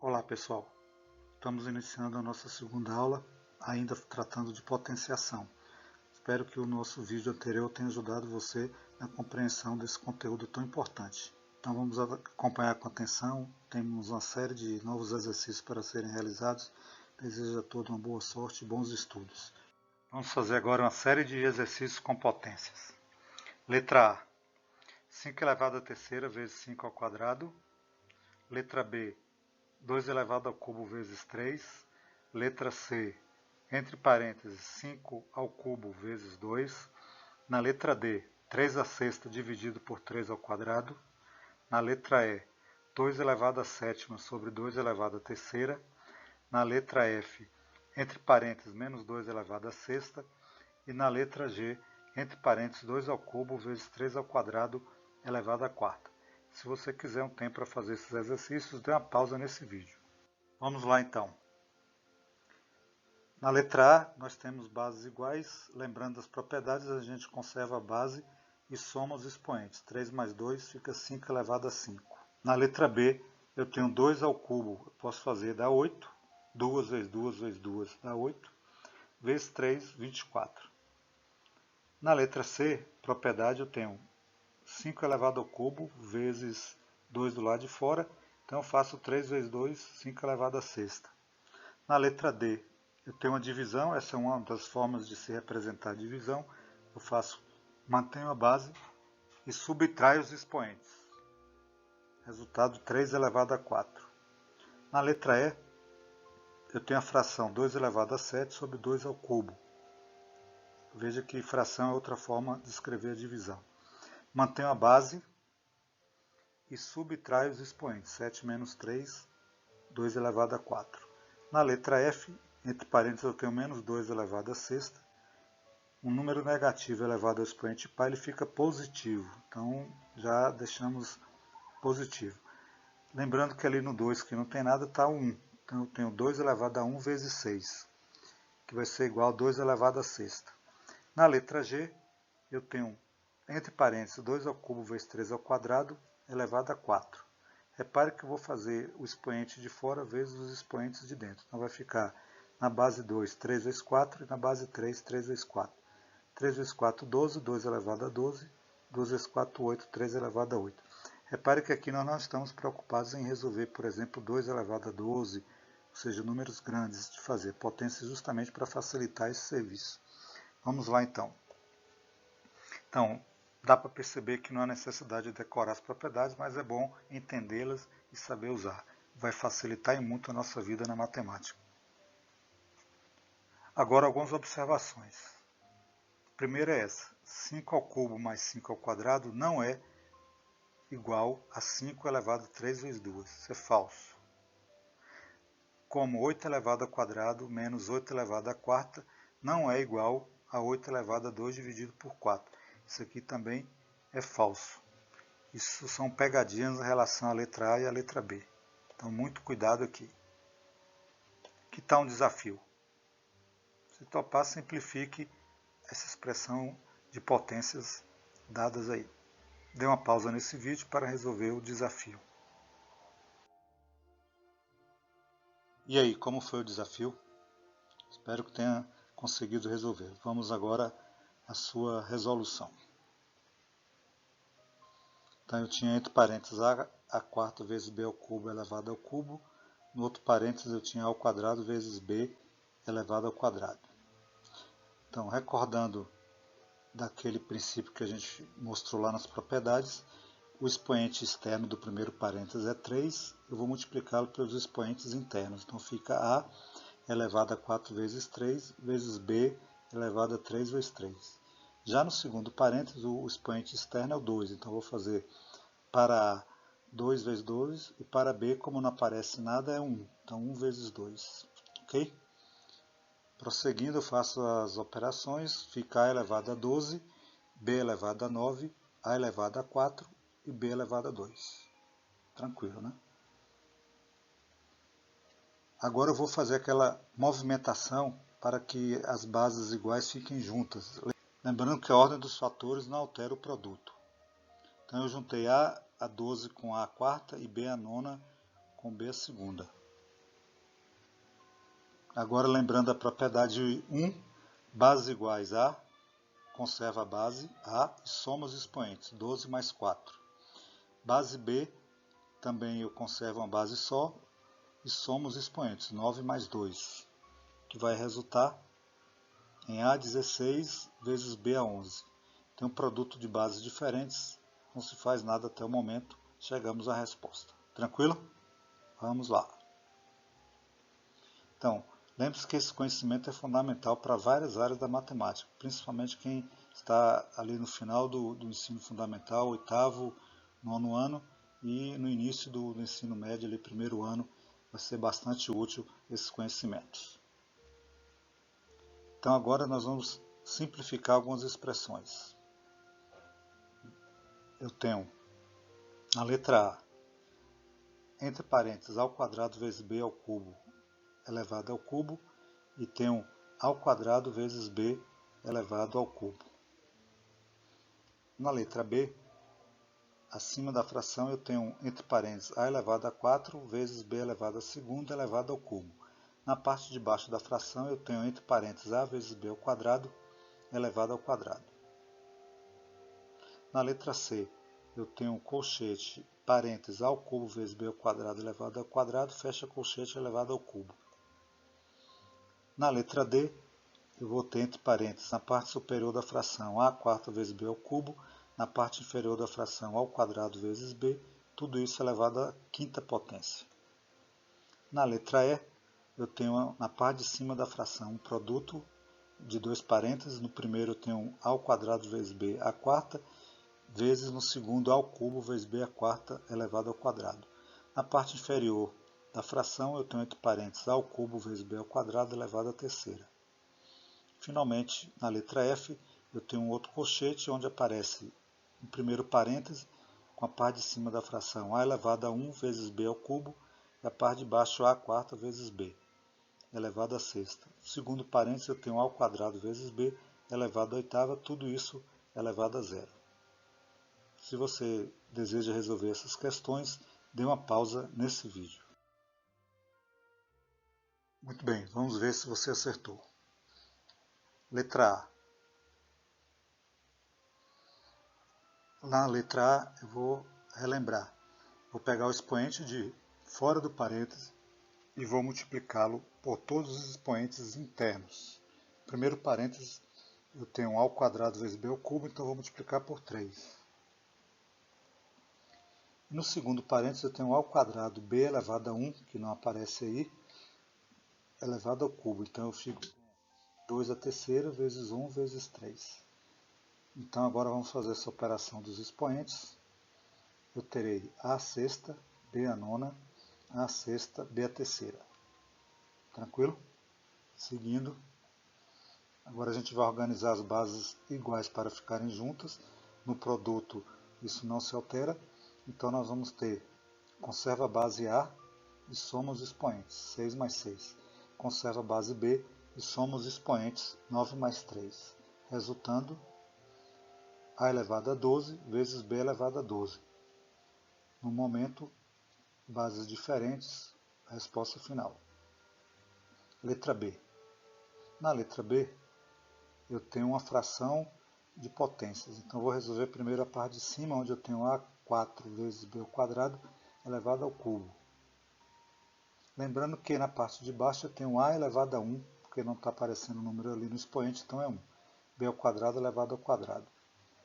Olá pessoal, estamos iniciando a nossa segunda aula, ainda tratando de potenciação. Espero que o nosso vídeo anterior tenha ajudado você na compreensão desse conteúdo tão importante. Então vamos acompanhar com atenção, temos uma série de novos exercícios para serem realizados. Desejo a todos uma boa sorte e bons estudos. Vamos fazer agora uma série de exercícios com potências. Letra A, 5 elevado a terceira vezes 5 ao quadrado. Letra B, 2 elevado ao cubo vezes 3. Letra C, entre parênteses, 5 ao cubo vezes 2. Na letra D, 3 à sexta dividido por 3 ao quadrado. Na letra E, 2 elevado à sétima sobre 2 elevado à terceira. Na letra F, entre parênteses, menos 2 elevado à sexta. E na letra G, entre parênteses, 2 ao cubo vezes 3 ao quadrado elevado à quarta. Se você quiser um tempo para fazer esses exercícios, dê uma pausa nesse vídeo. Vamos lá então. Na letra A, nós temos bases iguais. Lembrando das propriedades, a gente conserva a base e soma os expoentes. 3 mais 2 fica 5 elevado a 5. Na letra B, eu tenho 2 ao cubo. Eu posso fazer dá 8. 2 vezes 2 vezes 2 dá 8. Vezes 3, 24. Na letra C, propriedade, eu tenho 5 elevado ao cubo vezes 2 do lado de fora. Então eu faço 3 vezes 2, 5 elevado a sexta. Na letra D, eu tenho uma divisão, essa é uma das formas de se representar a divisão. Eu mantenho a base e subtraio os expoentes. Resultado 3 elevado a 4. Na letra E, eu tenho a fração 2 elevado a 7 sobre 2 ao cubo. Veja que fração é outra forma de escrever a divisão. Mantenho a base e subtraio os expoentes. 7 menos 3, 2 elevado a 4. Na letra F, entre parênteses, eu tenho menos 2 elevado a sexta. Um número negativo elevado ao expoente π, ele fica positivo. Então, já deixamos positivo. Lembrando que ali no 2, que não tem nada, está o 1. Então, eu tenho 2 elevado a 1 vezes 6, que vai ser igual a 2 elevado a sexta. Na letra G, eu tenho, entre parênteses, 2 ao cubo vezes 3 ao quadrado, elevado a 4. Repare que eu vou fazer o expoente de fora vezes os expoentes de dentro. Então vai ficar na base 2, 3 vezes 4, e na base 3, 3 vezes 4. 3 vezes 4, 12, 2 elevado a 12, 2 vezes 4, 8, 3 elevado a 8. Repare que aqui nós não estamos preocupados em resolver, por exemplo, 2 elevado a 12, ou seja, números grandes de fazer, potências justamente para facilitar esse serviço. Vamos lá então. Então, dá para perceber que não há necessidade de decorar as propriedades, mas é bom entendê-las e saber usar. Vai facilitar e muito a nossa vida na matemática. Agora, algumas observações. A primeira é essa. 5 ao cubo mais 5 ao quadrado não é igual a 5 elevado a 3 vezes 2. Isso é falso. Como 8 elevado ao quadrado menos 8 elevado à quarta não é igual a 8 elevado a 2 dividido por 4. Isso aqui também é falso. Isso são pegadinhas em relação à letra A e à letra B. Então, muito cuidado aqui. Que tal um desafio? Se topar, simplifique essa expressão de potências dadas aí. Dê uma pausa nesse vídeo para resolver o desafio. E aí, como foi o desafio? Espero que tenha conseguido resolver. Vamos agora à sua resolução. Então eu tinha entre parênteses a quarta vezes b ao cubo elevado ao cubo. No outro parênteses eu tinha a ao quadrado vezes b elevado ao quadrado. Então, recordando daquele princípio que a gente mostrou lá nas propriedades, o expoente externo do primeiro parênteses é 3, eu vou multiplicá-lo pelos expoentes internos. Então fica a elevado a 4 vezes 3 vezes b elevado a 3 vezes 3. Já no segundo parênteses, o expoente externo é o 2, então eu vou fazer para A 2 vezes 2 e para B, como não aparece nada, é 1. Então 1 vezes 2, ok? Prosseguindo, eu faço as operações, fica A elevado a 12, B elevado a 9, A elevado a 4 e B elevado a 2. Tranquilo, né? Agora eu vou fazer aquela movimentação para que as bases iguais fiquem juntas. Lembrando que a ordem dos fatores não altera o produto. Então eu juntei A a 12 com A a quarta e B a nona com B a segunda. Agora lembrando a propriedade 1, bases iguais a, conserva a base A e soma os expoentes, 12 mais 4. Base B, também eu conservo uma base só e somo os expoentes, 9 mais 2, que vai resultar em A 16 vezes B a 11. Tem um produto de bases diferentes, não se faz nada até o momento, chegamos à resposta. Tranquilo? Vamos lá. Então, lembre-se que esse conhecimento é fundamental para várias áreas da matemática, principalmente quem está ali no final do ensino fundamental, 8º, 9º ano, e no início do ensino médio, ali, 1º ano, vai ser bastante útil esses conhecimentos. Então agora nós vamos simplificar algumas expressões. Eu tenho a letra A, entre parênteses, A² vezes B ao cubo elevado ao cubo, e tenho A² vezes B elevado ao cubo. Na letra B, acima da fração eu tenho entre parênteses A elevado a 4 vezes B elevado a segundo elevado ao cubo. Na parte de baixo da fração eu tenho entre parênteses A vezes B ao quadrado elevado ao quadrado. Na letra C, eu tenho colchete, parênteses, A ao cubo vezes B ao quadrado elevado ao quadrado, fecha colchete elevado ao cubo. Na letra D, eu vou ter entre parênteses, na parte superior da fração, A² vezes B ao cubo, na parte inferior da fração, A² vezes B, tudo isso elevado à quinta potência. Na letra E, eu tenho na parte de cima da fração um produto de dois parênteses, no primeiro eu tenho A² vezes B à quarta, vezes no segundo A³ vezes B à quarta elevado ao quadrado. Na parte inferior da fração eu tenho entre parênteses A³ vezes B ao quadrado elevado à terceira. Finalmente, na letra F, eu tenho um outro colchete onde aparece um primeiro parêntese com a parte de cima da fração A elevado a 1 vezes B ao cubo e a parte de baixo A² vezes B elevado à sexta. No segundo parêntese eu tenho A² vezes B elevado à oitava, tudo isso elevado a zero. Se você deseja resolver essas questões, dê uma pausa nesse vídeo. Muito bem, vamos ver se você acertou. Letra A. Na letra A eu vou relembrar. Vou pegar o expoente de fora do parêntese e vou multiplicá-lo por todos os expoentes internos. Primeiro parêntese eu tenho A² vezes B ao cubo, então vou multiplicar por 3. No segundo parênteses eu tenho A² B elevado a 1, que não aparece aí, elevado ao cubo. Então eu fico com 2 à terceira vezes 1 vezes 3. Então agora vamos fazer essa operação dos expoentes. Eu terei A à sexta, B à nona, A à sexta, B à terceira. Tranquilo? Seguindo. Agora a gente vai organizar as bases iguais para ficarem juntas. No produto isso não se altera. Então nós vamos ter, conserva a base A e soma os expoentes, 6 mais 6. Conserva a base B e soma os expoentes, 9 mais 3. Resultando, A elevado a 12 vezes B elevado a 12. No momento, bases diferentes, a resposta final. Letra B. Na letra B, eu tenho uma fração de potências. Então, eu vou resolver primeiro a parte de cima, onde eu tenho A4 vezes B ao quadrado elevado ao cubo. Lembrando que na parte de baixo eu tenho A elevado a 1, porque não está aparecendo o número ali no expoente, então é 1. B ao quadrado elevado ao quadrado.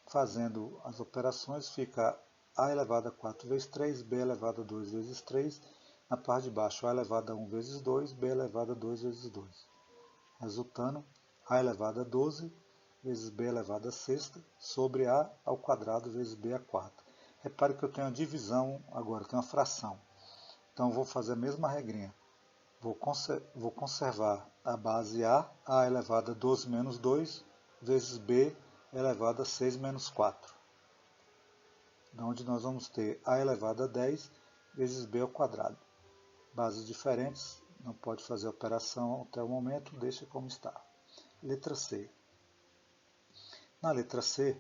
Fazendo as operações, fica A elevado a 4 vezes 3, B elevado a 2 vezes 3. Na parte de baixo, A elevado a 1 vezes 2, B elevado a 2 vezes 2. Resultando, A elevado a 12 vezes B elevado a sexta sobre A ao quadrado vezes B à quarta. Repare que eu tenho a divisão agora, tenho a fração. Então, vou fazer a mesma regrinha. Vou conservar a base A elevado a 12 menos 2, vezes B elevado a 6 menos 4. Onde nós vamos ter A elevado a 10 vezes B ao quadrado. Bases diferentes, não pode fazer operação até o momento, deixa como está. Letra C. Na letra C,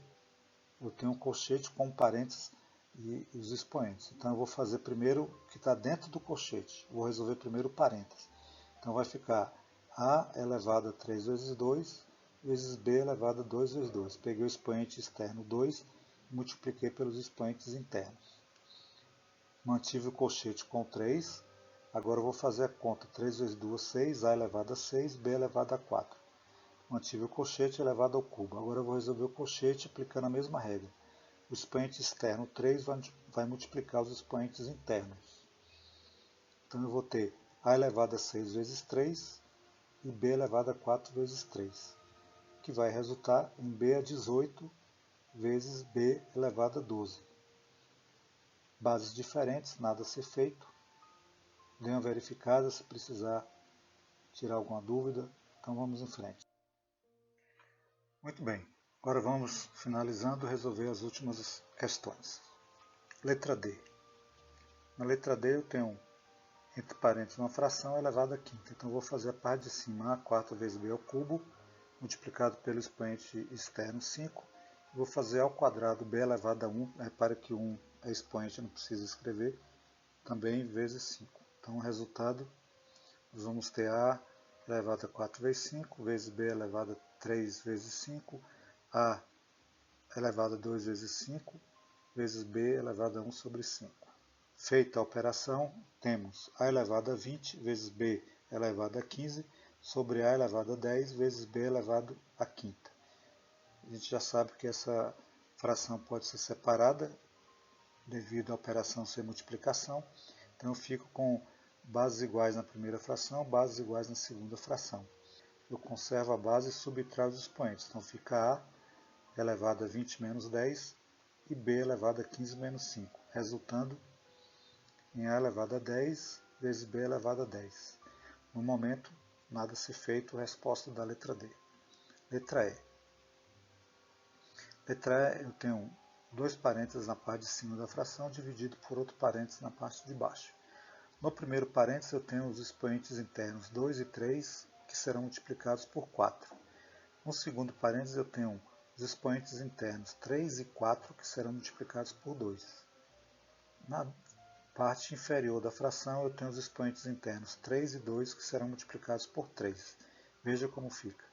eu tenho um colchete com parênteses e os expoentes. Então eu vou fazer primeiro o que está dentro do colchete. Vou resolver primeiro o parênteses. Então vai ficar A elevado a 3 vezes 2, vezes B elevado a 2 vezes 2. Peguei o expoente externo 2 e multipliquei pelos expoentes internos. Mantive o colchete com 3. Agora eu vou fazer a conta. 3 vezes 2, 6. A elevado a 6, B elevado a 4. Mantive o colchete elevado ao cubo. Agora eu vou resolver o colchete aplicando a mesma regra. O expoente externo 3 vai multiplicar os expoentes internos. Então eu vou ter A elevado a 6 vezes 3 e B elevado a 4 vezes 3, que vai resultar em B a 18 vezes B elevado a 12. Bases diferentes, nada a ser feito. Dê uma verificada se precisar tirar alguma dúvida. Então vamos em frente. Muito bem, agora vamos finalizando resolver as últimas questões. Letra D. Na letra D eu tenho entre parênteses uma fração elevada a quinta. Então eu vou fazer a parte de cima, a quarta vezes B ao cubo, multiplicado pelo expoente externo 5. Vou fazer ao quadrado B elevado a 1, repare que 1 é expoente, não precisa escrever, também vezes 5. Então o resultado, nós vamos ter A elevado a 4 vezes 5, vezes B elevado a 3 vezes 5, A elevado a 2 vezes 5, vezes B elevado a 1 sobre 5. Feita a operação, temos A elevado a 20 vezes B elevado a 15 sobre A elevado a 10 vezes B elevado a quinta. A gente já sabe que essa fração pode ser separada devido à operação ser multiplicação. Então eu fico com bases iguais na primeira fração, bases iguais na segunda fração. Eu conservo a base e subtraio os expoentes. Então fica A elevado a 20 menos 10 e B elevado a 15 menos 5, resultando em A elevado a 10 vezes B elevado a 10. No momento, nada a ser feito, resposta da letra D. Letra E. Letra E, eu tenho dois parênteses na parte de cima da fração, dividido por outro parênteses na parte de baixo. No primeiro parênteses, eu tenho os expoentes internos 2 e 3, que serão multiplicados por 4. No segundo parênteses, eu tenho os expoentes internos 3 e 4, que serão multiplicados por 2. Na parte inferior da fração, eu tenho os expoentes internos 3 e 2, que serão multiplicados por 3. Veja como fica.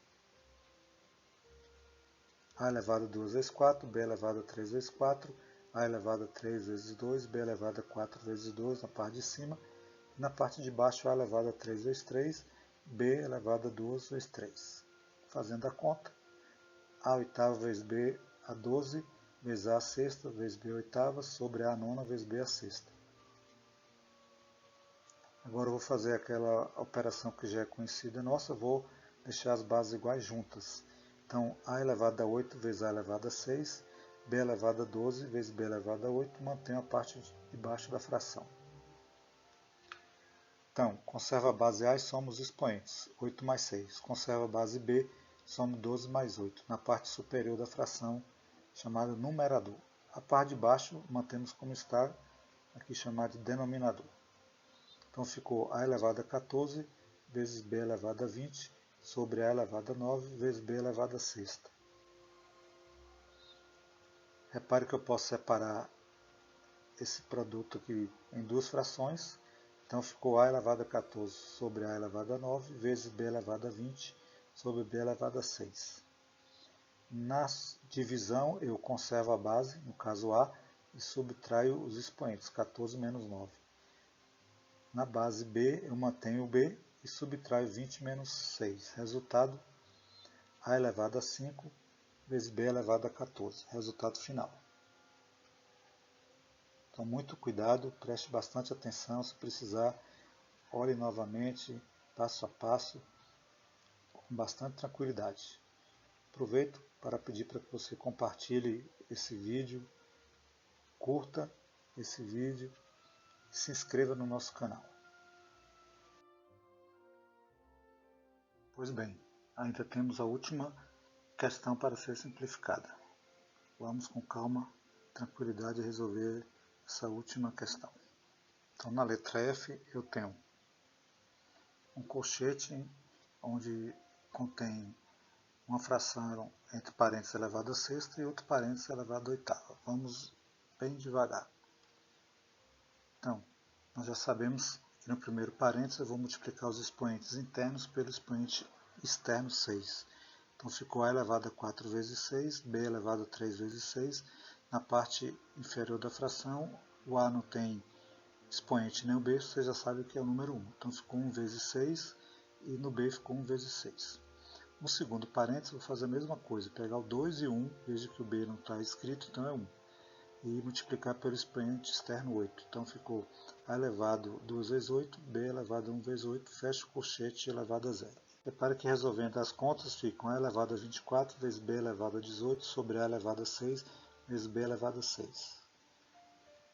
A elevado a 2 vezes 4, B elevado a 3 vezes 4, A elevado a 3 vezes 2, B elevado a 4 vezes 2 na parte de cima. E na parte de baixo, A elevado a 3 vezes 3, B elevado a 2 vezes 3. Fazendo a conta, A oitava vezes B a 12, vezes A sexta, vezes B oitava, sobre A nona, vezes B a sexta. Agora eu vou fazer aquela operação que já é conhecida nossa, vou deixar as bases iguais juntas. Então, A elevado a 8 vezes A elevado a 6, B elevado a 12 vezes B elevado a 8, mantenho a parte de baixo da fração. Então, conserva a base A e soma os expoentes, 8 mais 6. Conserva a base B, soma 12 mais 8, na parte superior da fração, chamada numerador. A parte de baixo, mantemos como está, aqui chamada de denominador. Então, ficou A elevado a 14 vezes B elevado a 20, sobre A elevado a 9 vezes B elevado a sexta. Repare que eu posso separar esse produto aqui em duas frações. Então ficou A elevado a 14 sobre A elevado a 9 vezes B elevado a 20 sobre B elevado a 6. Na divisão eu conservo a base, no caso A, e subtraio os expoentes, 14 menos 9. Na base B eu mantenho o B e subtraio 20 menos 6. Resultado, A elevado a 5 vezes B elevado a 14. Resultado final. Então, muito cuidado, preste bastante atenção. Se precisar, olhe novamente, passo a passo, com bastante tranquilidade. Aproveito para pedir para que você compartilhe esse vídeo, curta esse vídeo e se inscreva no nosso canal. Pois bem, ainda temos a última questão para ser simplificada. Vamos com calma, tranquilidade resolver essa última questão. Então, na letra F, eu tenho um colchete onde contém uma fração entre parênteses elevado a sexta e outro parênteses elevado a oitava. Vamos bem devagar. Então, nós já sabemos no primeiro parênteses eu vou multiplicar os expoentes internos pelo expoente externo 6. Então ficou a elevado a 4 vezes 6, b elevado a 3 vezes 6. Na parte inferior da fração, o a não tem expoente nem o b, você já sabe que é o número 1. Então ficou 1 vezes 6 e no b ficou 1 vezes 6. No segundo parênteses, vou fazer a mesma coisa, pegar o 2 e 1, veja que o b não está escrito, então é 1. E multiplicar pelo expoente externo 8. Então ficou a elevado 2 vezes 8, b elevado a 1 vezes 8, fecha o colchete elevado a 0. Repare que resolvendo as contas ficam a elevado a 24 vezes b elevado a 18 sobre a elevado a 6 vezes b elevado a 6.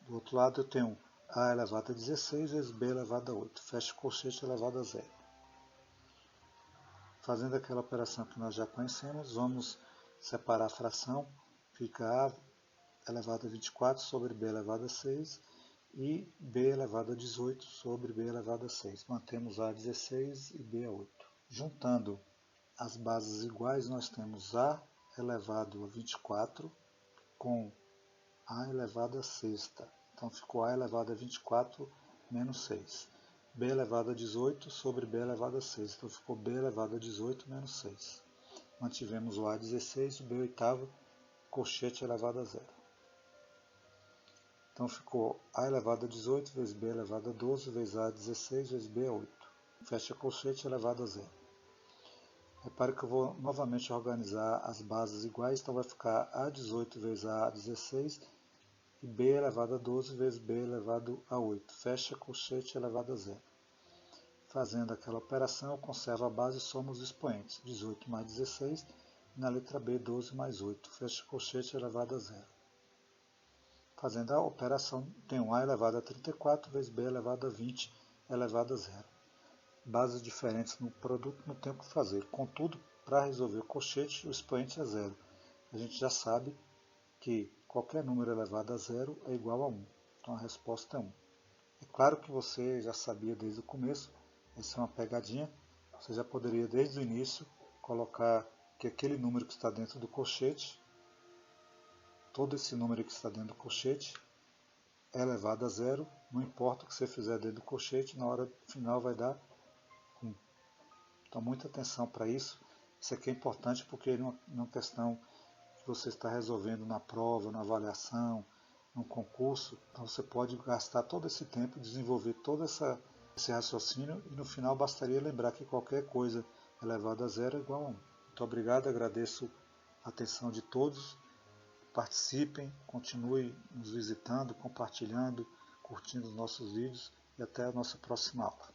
Do outro lado eu tenho a elevado a 16 vezes b elevado a 8, fecha o colchete elevado a 0. Fazendo aquela operação que nós já conhecemos, vamos separar a fração, fica a elevado a 24 sobre b elevado a 6 e b elevado a 18 sobre b elevado a 6. Mantemos a 16 e b a 8. Juntando as bases iguais, nós temos a elevado a 24 com a elevado a sexta. Então ficou a elevado a 24 menos 6. b elevado a 18 sobre b elevado a 6. Então ficou b elevado a 18 menos 6. Mantivemos o a16 e o b oitavo, colchete elevado a 0. Então ficou a elevado a 18 vezes b elevado a 12 vezes a 16 vezes b a 8. Fecha colchete elevado a 0. Repare que eu vou novamente organizar as bases iguais, então vai ficar a 18 vezes a 16 e b elevado a 12 vezes b elevado a 8. Fecha colchete elevado a 0. Fazendo aquela operação, eu conservo a base e somo os expoentes. 18 mais 16, e na letra B, 12 mais 8. Fecha colchete elevado a 0. Fazendo a operação, tenho a elevado a 34 vezes b elevado a 20 elevado a 0. Bases diferentes no produto não tem o que fazer. Contudo, para resolver o colchete, o expoente é 0. A gente já sabe que qualquer número elevado a 0 é igual a 1. Então a resposta é 1. É claro que você já sabia desde o começo, essa é uma pegadinha. Você já poderia desde o início colocar que aquele número que está dentro do colchete, todo esse número que está dentro do colchete, é elevado a 0, não importa o que você fizer dentro do colchete, na hora final vai dar 1. Então muita atenção para isso. Isso aqui é importante porque é uma questão que você está resolvendo na prova, na avaliação, no concurso. Então você pode gastar todo esse tempo, desenvolver todo esse raciocínio e no final bastaria lembrar que qualquer coisa elevada a 0 é igual a 1. Muito obrigado, agradeço a atenção de todos. Participem, continue nos visitando, compartilhando, curtindo os nossos vídeos e até a nossa próxima aula.